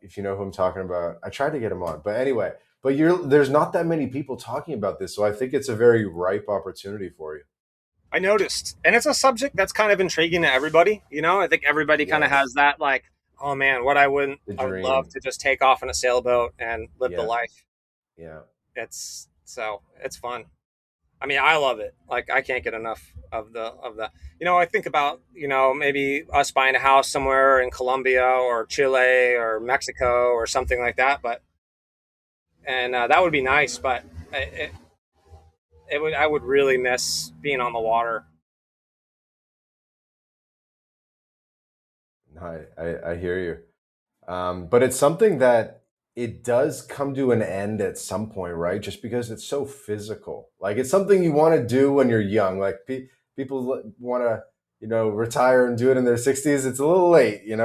If you know who I'm talking about. I tried to get him on, but anyway. But there's not that many people talking about this, so I think it's a very ripe opportunity for you. I noticed, and it's a subject that's kind of intriguing to everybody. I think everybody kind of has that, like, oh man, I would love to just take off in a sailboat and live the life. Yeah, it's fun. I mean, I love it. Like, I can't get enough of the. I think about maybe us buying a house somewhere in Colombia or Chile or Mexico or something like that. And that would be nice, but I would really miss being on the water. I hear you. But it's something that it does come to an end at some point, right? Just because it's so physical. Like, it's something you want to do when you're young. Like, people want to, retire and do it in their 60s. It's a little late. You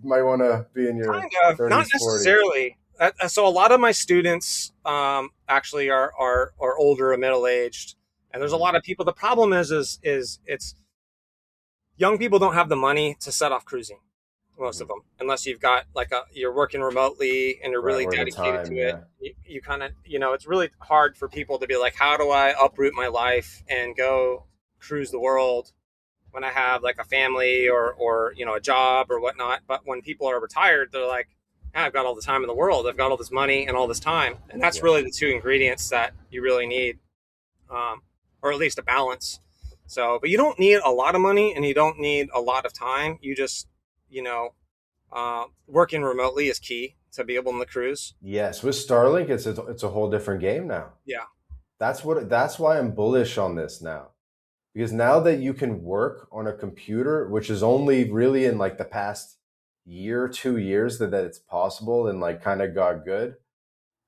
might want to be in your kind of 30s, not necessarily. 40s. So a lot of my students actually are older or middle aged, and there's a lot of people. The problem is it's young people don't have the money to set off cruising. Most of them, unless you've got like you're working remotely and you're really dedicated to it. Yeah. You kind of, it's really hard for people to be like, how do I uproot my life and go cruise the world when I have like a family or a job or whatnot? But when people are retired, they're like, I've got all the time in the world. I've got all this money and all this time. And that's really the two ingredients that you really need, or at least a balance. So, but you don't need a lot of money and you don't need a lot of time. You just, working remotely is key to be able to cruise. Yes, with Starlink, it's a whole different game now. Yeah, that's why I'm bullish on this now, because now that you can work on a computer, which is only really in like the past year, 2 years that it's possible, and like kind of got good.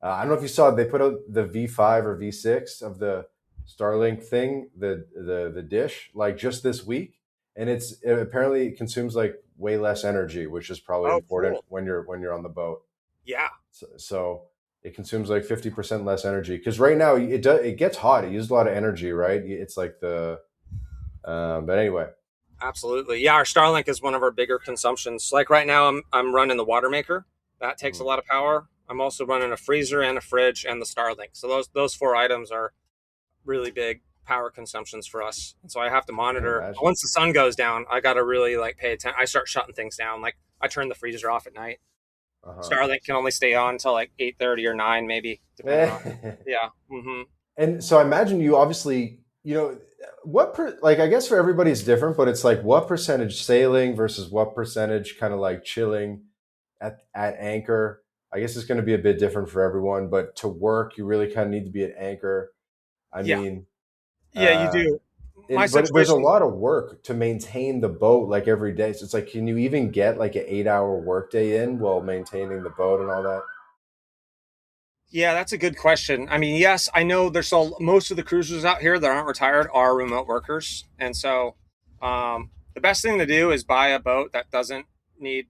I don't know if you saw, they put out the V5 or V6 of the Starlink thing, the dish, like just this week, and it apparently consumes like way less energy, which is probably important. Cool. when you're on the boat. Yeah. So it consumes like 50% less energy, because right now it gets hot. It uses a lot of energy, right? It's like but anyway. Absolutely. Yeah, our Starlink is one of our bigger consumptions. Like right now I'm running the water maker. That takes a lot of power. I'm also running a freezer and a fridge and the Starlink. So those 4 items are really big power consumptions for us. And so I have to monitor. Once the sun goes down, I got to really like pay attention. I start shutting things down. Like I turn the freezer off at night. Starlink can only stay on until like 8:30 or 9 maybe. Yeah. Mm-hmm. And so I imagine you obviously, I guess for everybody it's different, but it's like what percentage sailing versus what percentage kind of like chilling at anchor. I guess it's going to be a bit different for everyone, but to work, you really kind of need to be at anchor. I mean, Yeah, you do. My But there's a situation, lot of work to maintain the boat like every day. So it's like, can you even get like an 8 hour workday in while maintaining the boat and all that? yeah, that's a good question. I mean, yes, I know there's all most of the cruisers out here that aren't retired are remote workers, and so the best thing to do is buy a boat that doesn't need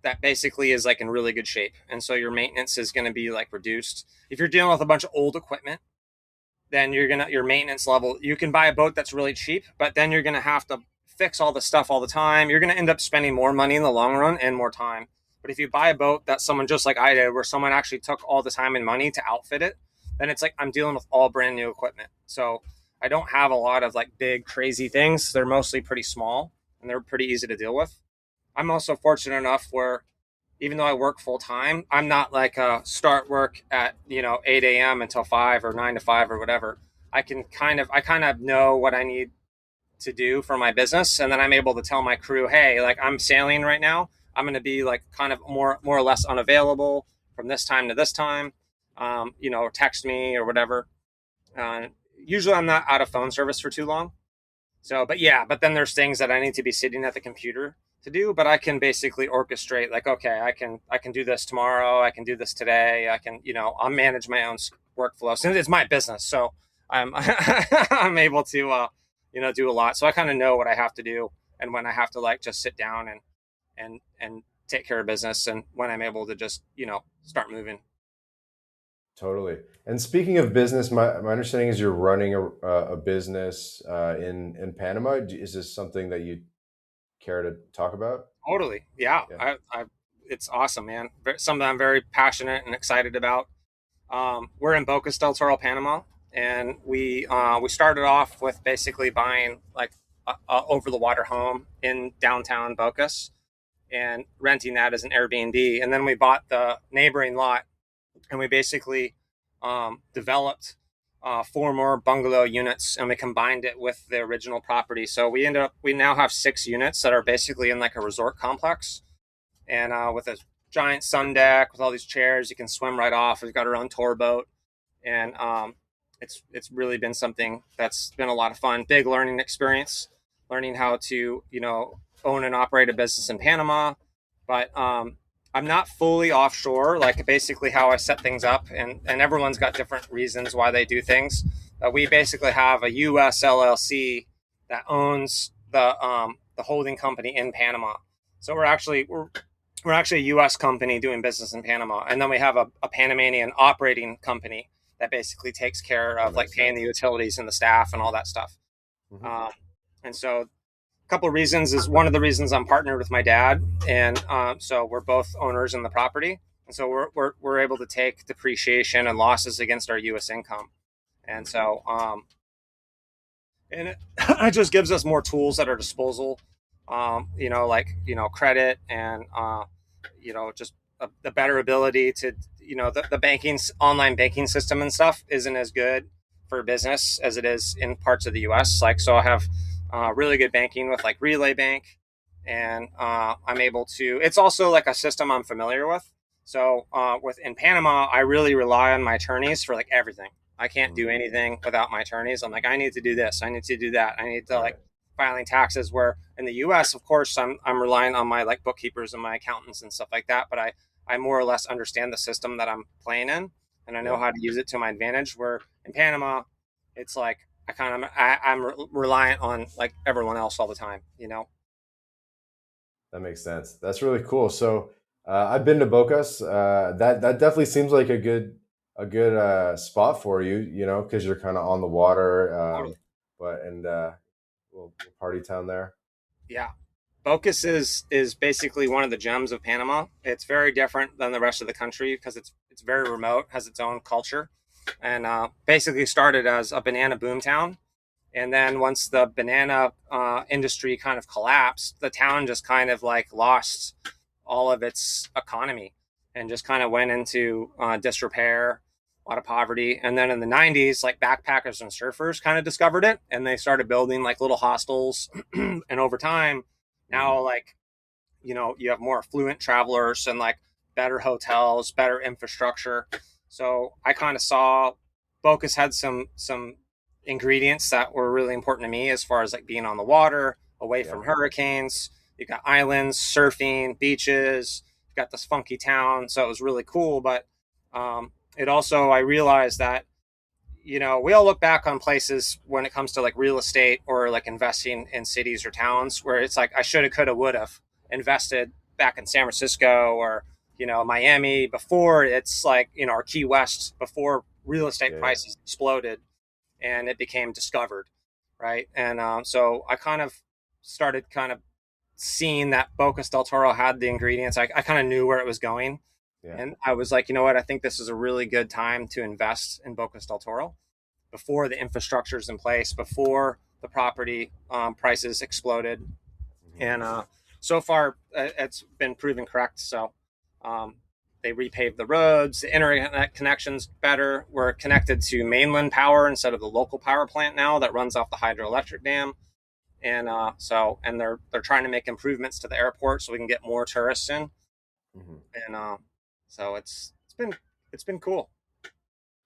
that basically is like in really good shape, and so your maintenance is going to be like reduced. If you're dealing with a bunch of old equipment, then your maintenance level. You can buy a boat that's really cheap, but then you're gonna have to fix all the stuff all the time. You're gonna end up spending more money in the long run and more time. But if you buy a boat that someone just like I did, where someone actually took all the time and money to outfit it, then it's like I'm dealing with all brand new equipment. So I don't have a lot of like big crazy things. They're mostly pretty small and they're pretty easy to deal with. I'm also fortunate enough where even though I work full time, I'm not like start work at 8 a.m. until 5 or 9 to 5 or whatever. I kind of know what I need to do for my business, and then I'm able to tell my crew, hey, like I'm sailing right now. I'm going to be like kind of more or less unavailable from this time to this time. Text me or whatever. Uh, Usually I'm not out of phone service for too long. So, but yeah, but then there's things that I need to be sitting at the computer to do, but I can basically orchestrate like, okay, I can do this tomorrow. I can do this today. I'll manage my own workflow since it's my business. So I'm, I'm able to, do a lot. So I kind of know what I have to do and when I have to like just sit down and take care of business and when I'm able to just, start moving. Totally. And speaking of business, my understanding is you're running a business in Panama. Is this something that you care to talk about? Totally. Yeah. Yeah. It's awesome, man. Something I'm very passionate and excited about. We're in Bocas del Toro, Panama, and we started off with basically buying like a over the water home in downtown Bocas and renting that as an Airbnb, and then we bought the neighboring lot and we basically developed four more bungalow units and we combined it with the original property. So we now have 6 units that are basically in like a resort complex and with a giant sun deck with all these chairs. You can swim right off. We've got our own tour boat, and it's really been something that's been a lot of fun. Big learning experience, learning how to own and operate a business in Panama, but I'm not fully offshore. Like basically how I set things up, and everyone's got different reasons why they do things. We basically have a U.S. LLC that owns the holding company in Panama. So we're actually a U.S. company doing business in Panama, and then we have a Panamanian operating company that basically takes care of like paying the utilities and the staff and all that stuff. Mm-hmm. And so, a couple of reasons is one of the reasons I'm partnered with my dad, and so we're both owners in the property, and so we're able to take depreciation and losses against our U.S. income, and so and it just gives us more tools at our disposal, credit and just the better ability to the banking online banking system and stuff isn't as good for business as it is in parts of the US. Like so I have really good banking with like Relay Bank, and I'm able to it's also like a system I'm familiar with. So with in Panama I really rely on my attorneys for like everything. I can't do anything without my attorneys. I'm like, I need to do this. I need to do that. I need to like filing taxes. Where in the U.S., of course, I'm relying on my like bookkeepers and my accountants and stuff like that. But I more or less understand the system that I'm playing in, and I know how to use it to my advantage. Where in Panama, it's like I'm reliant on like everyone else all the time. That makes sense. That's really cool. So I've been to Bocas. That definitely seems like a good spot for you. Because you're kind of on the water. Totally. But and little party town there. Yeah. Bocas is basically one of the gems of Panama. It's very different than the rest of the country because it's very remote, has its own culture, and basically started as a banana boom town. And then once the banana industry kind of collapsed, the town just kind of like lost all of its economy and just kind of went into disrepair, a lot of poverty. And then in the 90s, like backpackers and surfers kind of discovered it and they started building like little hostels. And over time, now like, you have more affluent travelers and like better hotels, better infrastructure. So I kind of saw Bocas had some ingredients that were really important to me as far as like being on the water, away Yeah. from hurricanes. You got islands, surfing, beaches. You got this funky town, so it was really cool. But it also, I realized that we all look back on places when it comes to like real estate or like investing in cities or towns where it's like I shoulda, coulda, would have invested back in San Francisco or Miami before it's like or Key West before real estate Yeah. prices exploded and it became discovered, right? And so I kind of started kind of seeing that Bocas del Toro had the ingredients. I kind of knew where it was going, Yeah. and I was like, you know what? I think this is a really good time to invest in Bocas del Toro before the infrastructure is in place, before the property prices exploded, Mm-hmm. and so far it's been proven correct. So um, they repaved the roads, the internet connections better. We're connected to mainland power instead of the local power plant now that runs off the hydroelectric dam. And they're trying to make improvements to the airport so we can get more tourists in. Mm-hmm. And so it's been cool.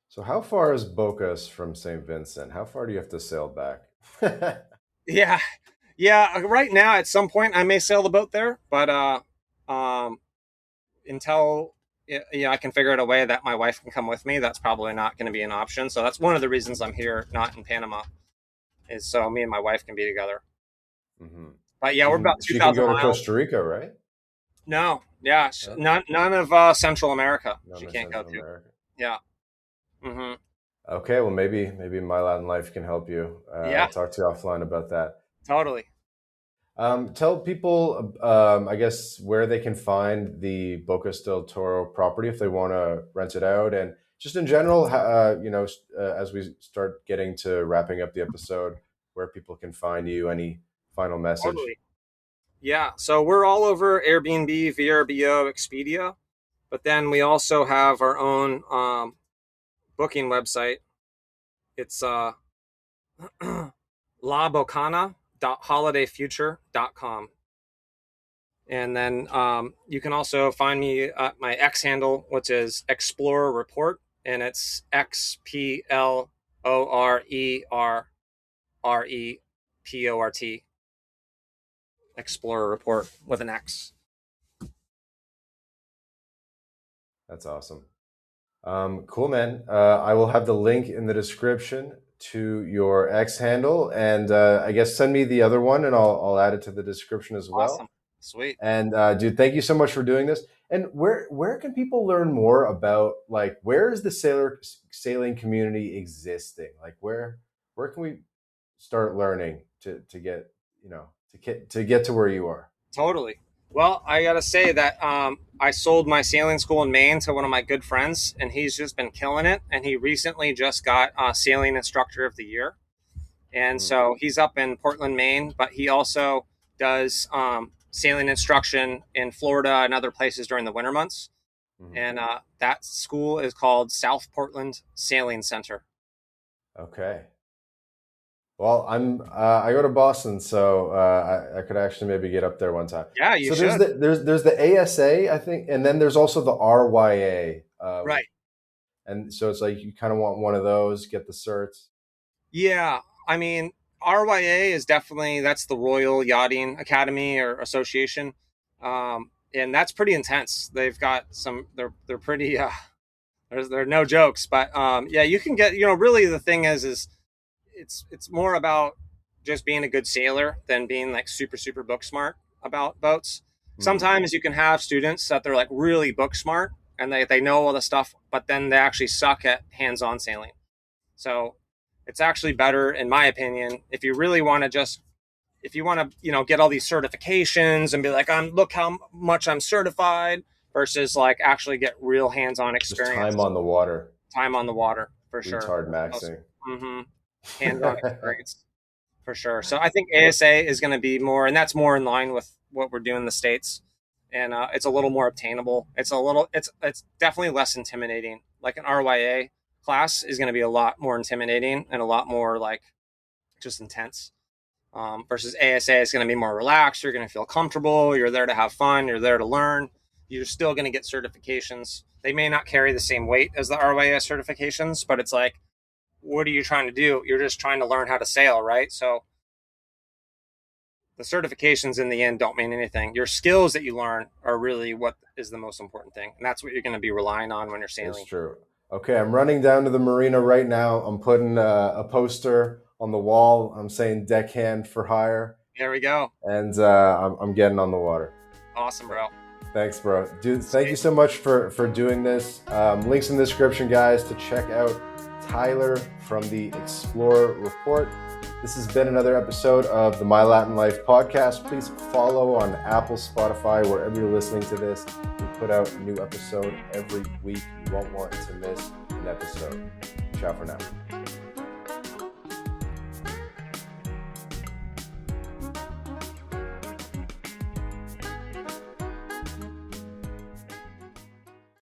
So how far is Bocas from St. Vincent? How far do you have to sail back? Yeah, yeah. Right now, at some point, I may sail the boat there, but um, until I can figure out a way that my wife can come with me, that's probably not going to be an option. So that's one of the reasons I'm here, not in Panama, is so me and my wife can be together. Mm-hmm. But yeah, we're about She can 2,000 go to miles. Costa Rica, right? No, yeah, No? none of Central America. None She of can't go Central to. America. Yeah. Mm-hmm. Okay, well maybe my Latin life can help you. I'll Yeah, talk to you offline about that. totally. Tell people, I guess, where they can find the Bocas del Toro property if they want to rent it out, and just in general, as we start getting to wrapping up the episode, where people can find you. Any final message? Totally. Yeah. So we're all over Airbnb, VRBO, Expedia, but then we also have our own booking website. It's labocana.holidayfuture.com. And then you can also find me at my X handle, which is Xplorer Report, and it's XPLORERREPORT. Xplorer Report with an X. That's awesome. Cool, man. I will have the link in the description to your X handle, and I guess send me the other one, and I'll add it to the description as Awesome. well. Sweet. And dude, thank you so much for doing this. And where can people learn more about, like, where is the sailing community existing? Like where can we start learning to get to get to where you are? Totally. Well, I got to say that I sold my sailing school in Maine to one of my good friends, and he's just been killing it. And he recently just got Sailing Instructor of the Year. And Mm, so he's up in Portland, Maine, but he also does sailing instruction in Florida and other places during the winter months. mhm. And that school is called South Portland Sailing Center. Okay. Well, I go to Boston, so I could actually maybe get up there one time. Yeah, you So should. there's the ASA, I think, and then there's also the RYA, Right. and so it's like you kind of want one of those, get the certs. Yeah. I mean, RYA is definitely that's the Royal Yachting Academy or Association. And that's pretty intense. They've got some they're pretty they're no jokes, but yeah, you can get, really the thing is it's more about just being a good sailor than being like super super book smart about boats. Hmm. Sometimes you can have students that they're like really book smart and they know all the stuff, but then they actually suck at hands-on sailing. So it's actually better, in my opinion, if you really want to just if you want to get all these certifications and be like, I'm look how much I'm certified, versus like actually get real hands-on Just time experience, on the water, time on the water for sure. retard maxing. Mm-hmm. Hands-on experience for sure. So I think ASA is going to be more, and that's more in line with what we're doing in the States. And it's a little more obtainable. It's definitely less intimidating. Like an RYA class is going to be a lot more intimidating and a lot more like just intense. Versus ASA is going to be more relaxed. You're going to feel comfortable. You're there to have fun. You're there to learn. You're still going to get certifications. They may not carry the same weight as the RYA certifications, but it's like what are you trying to do? You're just trying to learn how to sail, right? So the certifications in the end don't mean anything. Your skills that you learn are really what is the most important thing. And that's what you're going to be relying on when you're sailing. That's true. Okay, I'm running down to the marina right now. I'm putting a poster on the wall. I'm saying deckhand for hire. There we go. And I'm getting on the water. Awesome, bro. Thanks, bro. Dude, thank you so much for doing this. Links in the description, guys, to check out Tyler from the Xplorer Report. This has been another episode of the My Latin Life podcast. Please follow on Apple, Spotify, wherever you're listening to this. We put out a new episode every week. You won't want to miss an episode. Ciao for now.